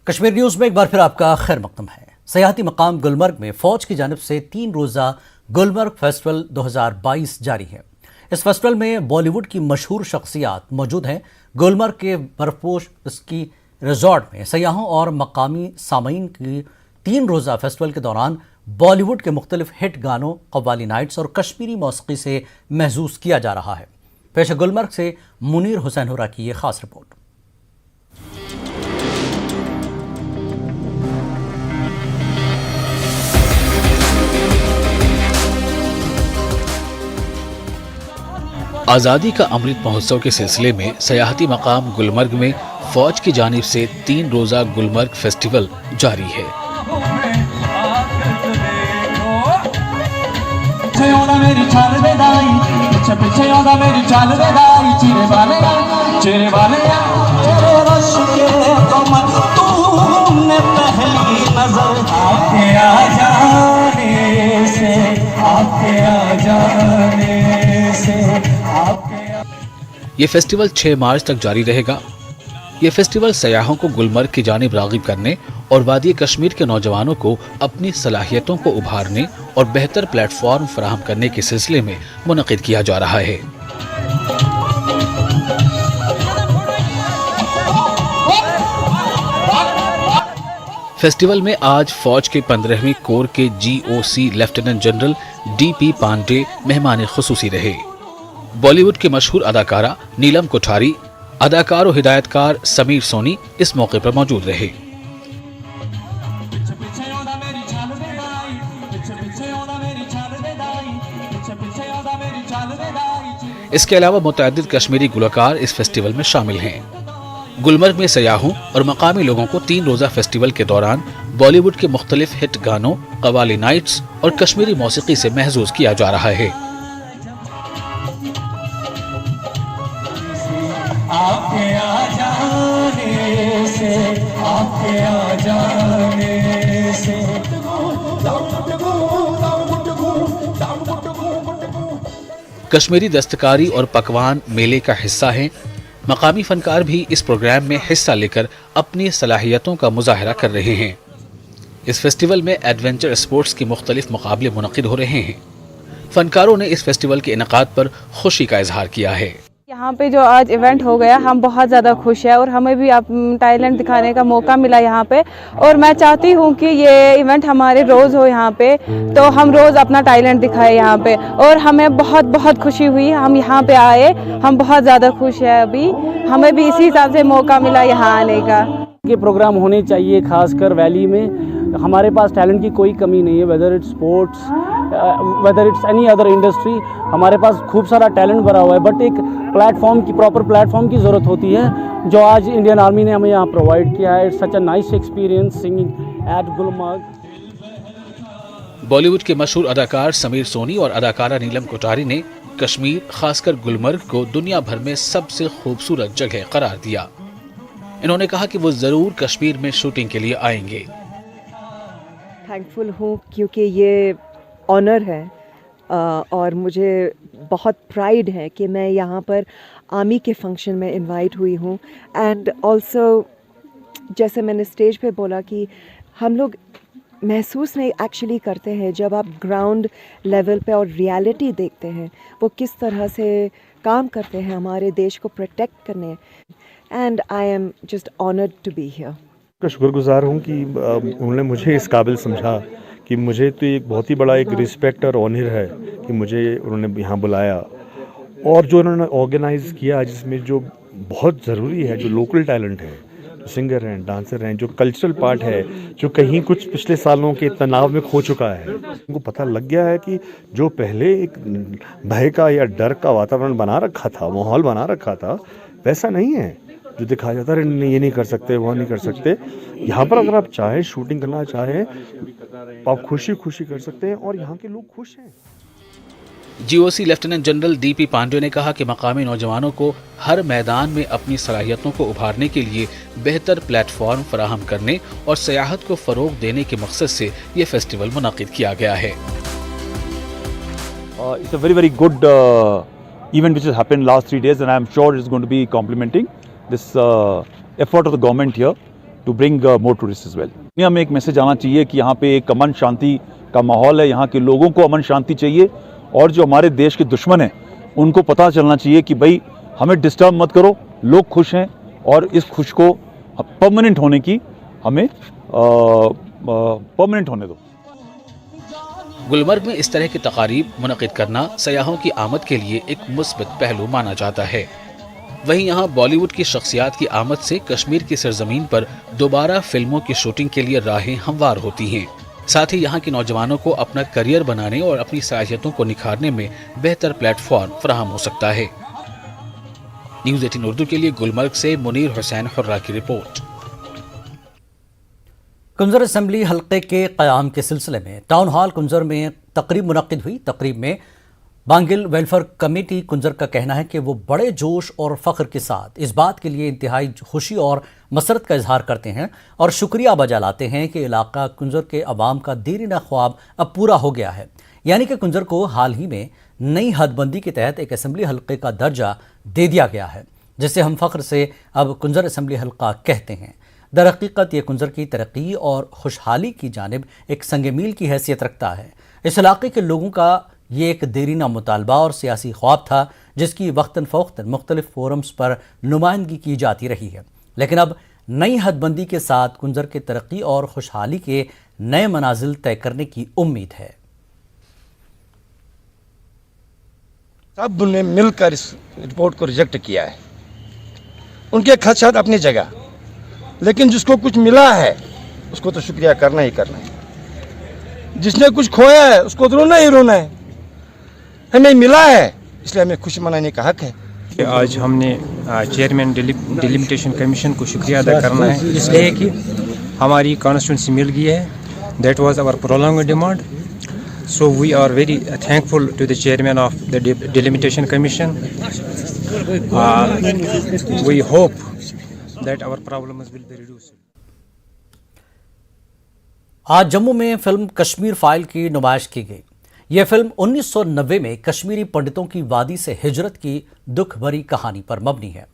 Kashmir news में एक बार फिर आपका खैर मकदम है। सयाहती मकाम गुलमर्ग में फ़ौज की जानिब से 3 रोज़ा गुलमर्ग फेस्टिवल 2022 जारी है। इस फेस्टिवल में बॉलीवुड की मशहूर शख्सियात मौजूद हैं। गुलमर्ग के बर्फपोश स्की रिजॉर्ट में सयाहों और मकामी सामीन की 3 रोज़ा फेस्टिवल के दौरान बॉलीवुड के मुख्तलिफ हिट गानों, कव्वाली नाइट्स और कश्मीरी मौसीकी से महसूस किया जा रहा है। पेश गुलमर्ग से मुनीर हुसैन हुरा की ये खास रिपोर्ट। आज़ादी का अमृत महोत्सव के सिलसिले में सयाहती मकाम गुलमर्ग में फौज की जानिब से 3 रोज़ा गुलमर्ग फेस्टिवल जारी है। ये फेस्टिवल 6 मार्च तक जारी रहेगा। ये फेस्टिवल सयाहों को गुलमर्ग की जानिब राग़िब करने और वादी कश्मीर के नौजवानों को अपनी सलाहियतों को उभारने और बेहतर प्लेटफॉर्म फराहम करने के सिलसिले में मुनक़िद किया जा रहा है। फेस्टिवल में आज फौज के 15वीं कोर के GOC lieutenant general DP Pandey मेहमान खुसूसी रहे। बॉलीवुड के मशहूर अदाकारा नीलम कोठारी, अदाकार और हिदायतकार समीर सोनी इस मौके पर मौजूद रहे। इसके अलावा मुतअद्दिद कश्मीरी गुलकार इस फेस्टिवल में शामिल हैं। गुलमर्ग में सयाहों और मकामी लोगों को 3 रोज़ा फेस्टिवल के दौरान बॉलीवुड के मुख्तलिफ हिट गानों, कव्वाली नाइट्स और कश्मीरी मौसीकी से महसूस किया जा रहा है। कश्मीरी दस्तकारी और पकवान मेले का हिस्सा हैं। मकामी फनकार भी इस प्रोग्राम में हिस्सा लेकर अपनी सलाहियतों का मुजाहरा कर रहे हैं। इस फेस्टिवल में एडवेंचर स्पोर्ट्स के मुख्तलिफ मुकाबले मुनक़िद हो रहे हैं। फनकारों ने इस फेस्टिवल के इनेकाद पर खुशी का इजहार किया है। यहाँ पे जो आज इवेंट हो गया, हम बहुत ज़्यादा खुश हैं और हमें भी टैलेंट दिखाने का मौका मिला यहाँ पे। और मैं चाहती हूँ कि ये इवेंट हमारे रोज़ हो यहाँ पे, तो हम रोज़ अपना टैलेंट दिखाएं यहाँ पे। और हमें बहुत बहुत खुशी हुई, हम यहाँ पे आए, हम बहुत ज़्यादा खुश हैं। अभी हमें भी इसी हिसाब से मौका मिला यहाँ आने का। ये प्रोग्राम होने चाहिए, खासकर वैली में। हमारे पास टैलेंट की कोई कमी नहीं है, whether it's sports, whether it's any other industry. हमारे पास खूब सारा टैलेंट भरा हुआ है, बट एक प्लेटफॉर्म की, प्रॉपर प्लेटफॉर्म की ज़रूरत होती है, जो आज इंडियन आर्मी ने हमें यहाँ प्रोवाइड किया है। It's such a nice experience singing at Gulmarg. Bollywood के मशहूर अदाकार समीर सोनी और अदाकारा नीलम कोठारी ने कश्मीर, खासकर गुलमर्ग को दुनिया भर में सबसे खूबसूरत जगह करार दिया। इन्होंने कहा कि वो ज़रूर कश्मीर में शूटिंग के लिए आएंगे। थैंकफुल हूँ क्योंकि ये ऑनर है और मुझे बहुत प्राइड है कि मैं यहाँ पर आर्मी के फंक्शन में इनवाइट हुई हूँ। एंड ऑल्सो जैसे मैंने स्टेज पे बोला कि हम लोग महसूस नहीं एक्चुअली करते हैं जब आप ग्राउंड लेवल पे और रियलिटी देखते हैं वो किस तरह से काम करते हैं हमारे देश को प्रोटेक्ट करने। And I am just honoured to be here. का शुक्रगुजार हूँ कि उन्होंने मुझे इस काबिल समझा कि मुझे तो एक बहुत ही बड़ा एक रिस्पेक्ट और ऑनर है कि मुझे उन्होंने यहाँ बुलाया। और जो उन्होंने ऑर्गेनाइज़ किया, जिसमें जो बहुत ज़रूरी है, जो लोकल टैलेंट है, जो सिंगर हैं, डांसर हैं, जो कल्चरल पार्ट है, जो कहीं कुछ पिछले सालों के तनाव में खो चुका है, उनको पता लग गया है कि जो पहले एक भय का या डर का वातावरण बना रखा था, माहौल बना रखा था, वैसा नहीं है। जो दिखाया जाता है नहीं, ये नहीं कर सकते, वो नहीं कर सकते। यहाँ पर अगर आप चाहें, शूटिंग करना चाहें, तो आप खुशी खुशी कर सकते हैं और यहाँ के लोग खुश हैं। GOC lieutenant general DP Pandey ने कहा कि मकामी नौजवानों को हर मैदान में अपनी सलाहियतों को उभारने के लिए बेहतर प्लेटफॉर्म फराहम करने और सयाहत को फ़रोग देने के मकसद से ये फेस्टिवल मुनाकिद किया गया है। It's a very good event which has happened last 3 days, and I am sure it's going to be complementing this effort of the government here to bring more tourists as well. दुनिया में एक message आना चाहिए कि यहाँ पे एक अमन शांति का माहौल है, यहाँ के लोगों को अमन शांति चाहिए और जो हमारे देश के दुश्मन हैं उनको पता चलना चाहिए कि भाई हमें डिस्टर्ब मत करो, लोग खुश हैं और इस खुश को परमानेंट होने की हमें परमानेंट होने दो। गुलमर्ग में इस तरह की तकारीब मुनक़िद करना सयाहों की आमद के लिए एक मुस्बत पहलू माना जाता है। वहीं यहाँ बॉलीवुड की शख्सियात की आमद से कश्मीर की सरजमीन पर दोबारा फिल्मों की शूटिंग के लिए राहें हमवार होती हैं। साथ ही यहाँ के नौजवानों को अपना करियर बनाने और अपनी सलाहियतों को निखारने में बेहतर प्लेटफॉर्म फराहम हो सकता है। न्यूज़ 18 उर्दू के लिए गुलमर्ग से मुनीर हुसैन हुर्रा की रिपोर्ट। कुंजर असेंबली हल्के के क़याम के सिलसिले में टाउन हॉल कुंजर में तकरीब मुनक़िद हुई। तकरीब में बांगिल वेलफेयर कमेटी कुंजर का कहना है कि वो बड़े जोश और फ़ख्र के साथ इस बात के लिए इंतहाई खुशी और मसरत का इजहार करते हैं और शुक्रिया बजा लाते हैं कि इलाका कुंजर के अवाम का देरीना ख्वाब अब पूरा हो गया है, यानी कि कुंजर को हाल ही में नई हदबंदी के तहत एक असेंबली हल्के का दर्जा दे दिया गया है, जिसे हम फ़ख्र से अब कुंजर असेंबली हल्का कहते हैं। दर हकीकत ये कुंजर की तरक्की और खुशहाली की जानिब एक संग मील की हैसियत रखता है। इस इलाके के लोगों का ये एक देरीना मुतालबा और सियासी ख्वाब था, जिसकी वक्तन फ़वक्तन मुख्तलिफ फोरम्स पर नुमाइंदगी की जाती रही है, लेकिन अब नई हदबंदी के साथ कुंजर के तरक्की और खुशहाली के नए मनाजिल तय करने की उम्मीद है। सब ने मिलकर इस रिपोर्ट को रिजेक्ट किया है। उनके खदशात अपनी जगह, लेकिन जिसको कुछ मिला है उसको तो शुक्रिया करना ही करना है। जिसने कुछ खोया है उसको तो रोना ही रोना है। हमें मिला है इसलिए हमें खुशी मनाने का हक है। आज हमने चेयरमैन डिलिमिटेशन कमीशन को शुक्रिया अदा करना है, इसलिए कि हमारी कॉन्स्टिट्यूंसी मिल गई है। That was our prolonged demand, so we are very thankful to the chairman of the delimitation commission. We hope that our problems will be reduced. आज जम्मू में फिल्म कश्मीर फाइल की नुमाइश की गई। यह फिल्म 1990 में कश्मीरी पंडितों की वादी से हिजरत की दुख भरी कहानी पर मबनी है।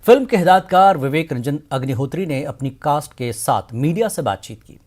फिल्म के हिदायतकार विवेक रंजन अग्निहोत्री ने अपनी कास्ट के साथ मीडिया से बातचीत की।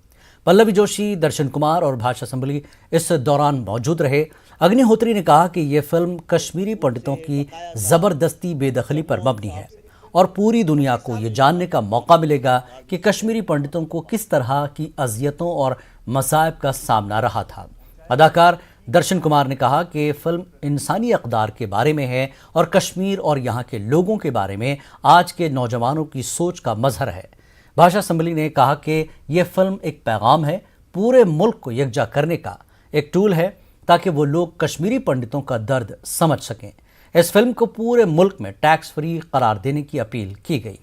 पल्लवी जोशी, दर्शन कुमार और भाषा संभली इस दौरान मौजूद रहे। अग्निहोत्री ने कहा कि यह फिल्म कश्मीरी पंडितों की ज़बरदस्ती बेदखली पर मबनी है और पूरी दुनिया को ये जानने का मौका मिलेगा कि कश्मीरी पंडितों को किस तरह की अजियतों और मसाइब का सामना रहा था। अदाकार दर्शन कुमार ने कहा कि फिल्म इंसानी अक़दार के बारे में है और कश्मीर और यहाँ के लोगों के बारे में आज के नौजवानों की सोच का मजहर है। भाषा संभली ने कहा कि यह फिल्म एक पैगाम है, पूरे मुल्क को यकजा करने का एक टूल है, ताकि वो लोग कश्मीरी पंडितों का दर्द समझ सकें। इस फिल्म को पूरे मुल्क में टैक्स फ्री करार देने की अपील की गई।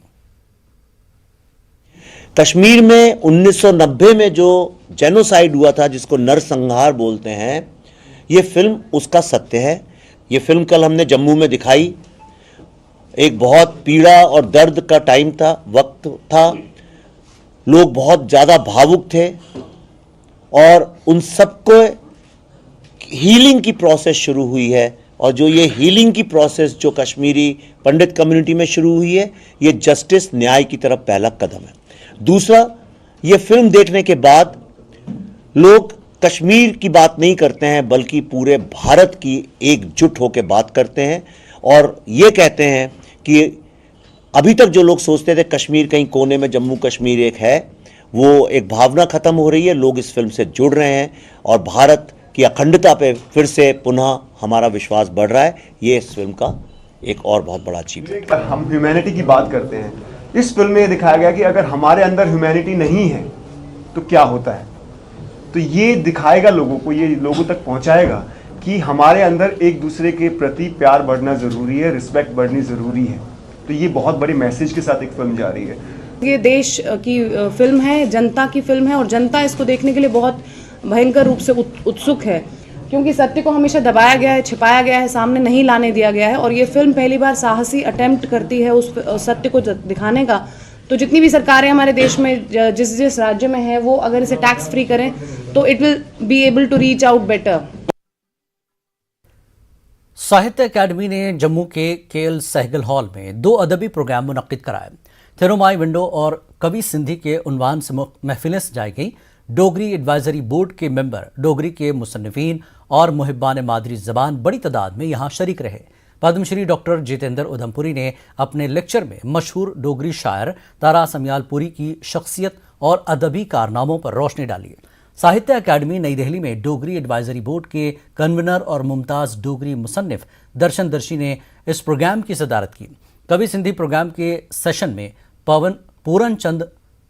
कश्मीर में 1990 में जो जेनोसाइड हुआ था, जिसको नरसंहार बोलते हैं, ये फिल्म उसका सत्य है। ये फिल्म कल हमने जम्मू में दिखाई। एक बहुत पीड़ा और दर्द का टाइम था, वक्त था, लोग बहुत ज़्यादा भावुक थे और उन सबको हीलिंग की प्रोसेस शुरू हुई है। और जो ये हीलिंग की प्रोसेस जो कश्मीरी पंडित कम्युनिटी में शुरू हुई है, ये जस्टिस, न्याय की तरफ पहला कदम है। दूसरा, ये फिल्म देखने के बाद लोग कश्मीर की बात नहीं करते हैं, बल्कि पूरे भारत की एकजुट होकर बात करते हैं और ये कहते हैं कि अभी तक जो लोग सोचते थे कश्मीर कहीं कोने में जम्मू कश्मीर एक है, वो एक भावना खत्म हो रही है। लोग इस फिल्म से जुड़ रहे हैं और भारत की अखंडता पे फिर से पुनः हमारा विश्वास बढ़ रहा है। ये इस फिल्म का एक और बहुत बड़ा अचीवमेंट है। हम ह्यूमैनिटी की बात करते हैं, इस फिल्म में दिखाया गया कि अगर हमारे अंदर ह्यूमैनिटी नहीं है तो क्या होता है। तो ये दिखाएगा लोगों को, ये लोगों तक पहुंचाएगा कि हमारे अंदर एक दूसरे के प्रति प्यार बढ़ना ज़रूरी है, रिस्पेक्ट बढ़नी ज़रूरी है। तो ये बहुत बड़े मैसेज के साथ एक फिल्म जा रही है। ये देश की फिल्म है, जनता की फिल्म है और जनता इसको देखने के लिए बहुत भयंकर रूप से उत्सुक है, क्योंकि सत्य को हमेशा दबाया गया है, छिपाया गया है, सामने नहीं लाने दिया गया है। और ये फिल्म पहली बार साहसी अटेम्प्ट करती है उस सत्य को दिखाने का। तो जितनी भी सरकारें हमारे देश में जिस जिस राज्य में है, वो अगर इसे टैक्स फ्री करें तो it will be able to reach out better. Sahitya Akademi ने जम्मू के केएल सहगल हॉल में 2 अदबी प्रोग्राम मुनक्किद कराए। थिरुमाई विंडो और कवि सिंधी के उन्वान से महफिलें सजाई गई। डोगरी एडवाइजरी बोर्ड के मेंबर, डोगरी के मुसन्निफीन और मुहिब्बान मादरी ज़बान बड़ी तादाद में यहाँ शरीक रहे। पद्मश्री डॉक्टर जितेंद्र उधमपुरी ने अपने लेक्चर में मशहूर डोगरी शायर तारा समयालपुरी की शख्सियत और अदबी कारनामों पर रोशनी डाली। साहित्य अकादमी नई दिल्ली में डोगरी एडवाइजरी बोर्ड के कन्वीनर और मुमताज़ डोगरी मुसन्निफ दर्शन दर्शी ने इस प्रोग्राम की सदारत की। कवि सिंधी प्रोग्राम के सेशन में पूरन चंद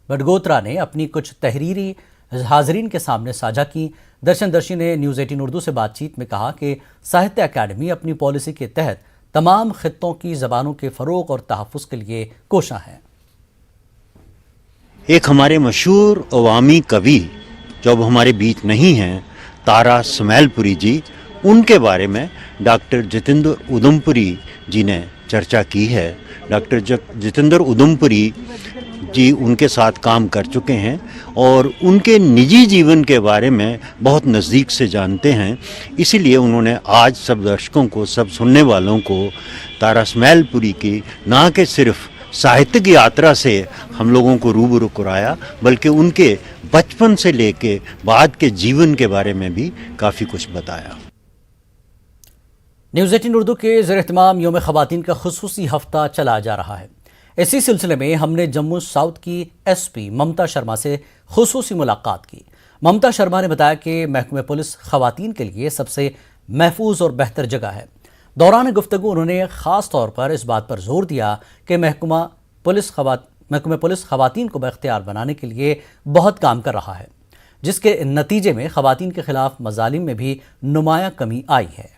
बडगोत्रा ने अपनी कुछ तहरीरी हाजरीन के सामने साझा की। दर्शन दर्शी ने न्यूज़ 18 उर्दू से बातचीत में कहा कि साहित्य अकादमी अपनी पॉलिसी के तहत तमाम खित्तों की ज़बानों के फ़रोग़ और तहफ़्फ़ुज़ के लिए कोशा है। एक हमारे मशहूर अवामी कवि जो अब हमारे बीच नहीं हैं, तारा समयालपुरी जी, उनके बारे में डॉक्टर जितेंद्र उधमपुरी जी ने चर्चा की है। डॉक्टर जितेंद्र उधमपुरी जी उनके साथ काम कर चुके हैं और उनके निजी जीवन के बारे में बहुत नज़दीक से जानते हैं। इसीलिए उन्होंने आज सब दर्शकों को, सब सुनने वालों को तारा समयालपुरी की ना कि सिर्फ साहित्यिक यात्रा से हम लोगों को रूबरू कराया, बल्कि उनके बचपन से लेके बाद के जीवन के बारे में भी काफ़ी कुछ बताया। न्यूज़ 18 उर्दू के ज़ेर-ए-एहतमाम यौम ख़वातीन का खुसूसी हफ्ता चला जा रहा है। इसी सिलसिले में हमने जम्मू साउथ की एसपी ममता शर्मा से खुसूसी मुलाकात की। ममता शर्मा ने बताया कि महकमे पुलिस ख़वातीन के लिए सबसे महफूज और बेहतर जगह है। दौरान गुफ्तगू उन्होंने ख़ास तौर पर इस बात पर जोर दिया कि महकमे पुलिस ख़वातीन को बाख्तियार बनाने के लिए बहुत काम कर रहा है, जिसके नतीजे में ख़वातीन के खिलाफ मज़ालिम में भी नुमायां कमी आई है।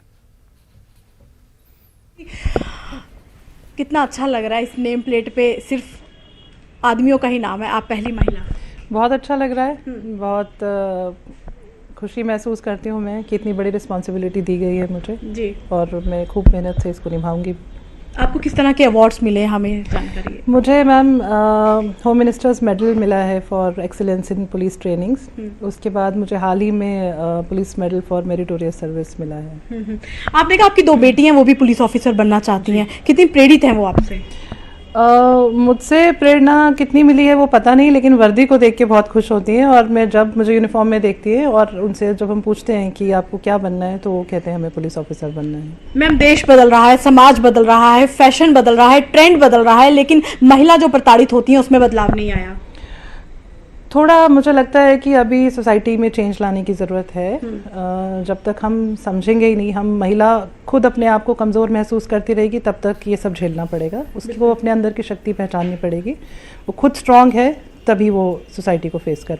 कितना अच्छा लग रहा है, इस नेम प्लेट पे सिर्फ आदमियों का ही नाम है, आप पहली महिला। बहुत अच्छा लग रहा है, बहुत खुशी महसूस करती हूँ मैं कि इतनी बड़ी रिस्पॉन्सिबिलिटी दी गई है मुझे जी, और मैं खूब मेहनत से इसको निभाऊंगी। आपको किस तरह के अवार्ड्स मिले, हमें जानकारी है? मुझे मैम होम मिनिस्टर्स मेडल मिला है for excellence in police trainings. उसके बाद मुझे हाल ही में police medal for meritorious service मिला है। आपने कहा आपकी 2 बेटी हैं, वो भी पुलिस ऑफिसर बनना चाहती हैं, कितनी प्रेरित हैं वो आपसे? मुझसे प्रेरणा कितनी मिली है वो पता नहीं, लेकिन वर्दी को देख के बहुत खुश होती हैं। और मैं जब मुझे यूनिफॉर्म में देखती है और उनसे जब हम पूछते हैं कि आपको क्या बनना है, तो वो कहते हैं हमें पुलिस ऑफिसर बनना है। मैम, देश बदल रहा है, समाज बदल रहा है, फैशन बदल रहा है, ट्रेंड बदल रहा है, लेकिन महिला जो प्रताड़ित होती है उसमें बदलाव नहीं आया। थोड़ा मुझे लगता है कि अभी सोसाइटी में चेंज लाने की ज़रूरत है। जब तक हम समझेंगे ही नहीं, हम महिला खुद अपने आप को कमज़ोर महसूस करती रहेगी, तब तक ये सब झेलना पड़ेगा। उसको अपने अंदर की शक्ति पहचाननी पड़ेगी। वो खुद स्ट्रांग है तभी वो सोसाइटी को फेस कर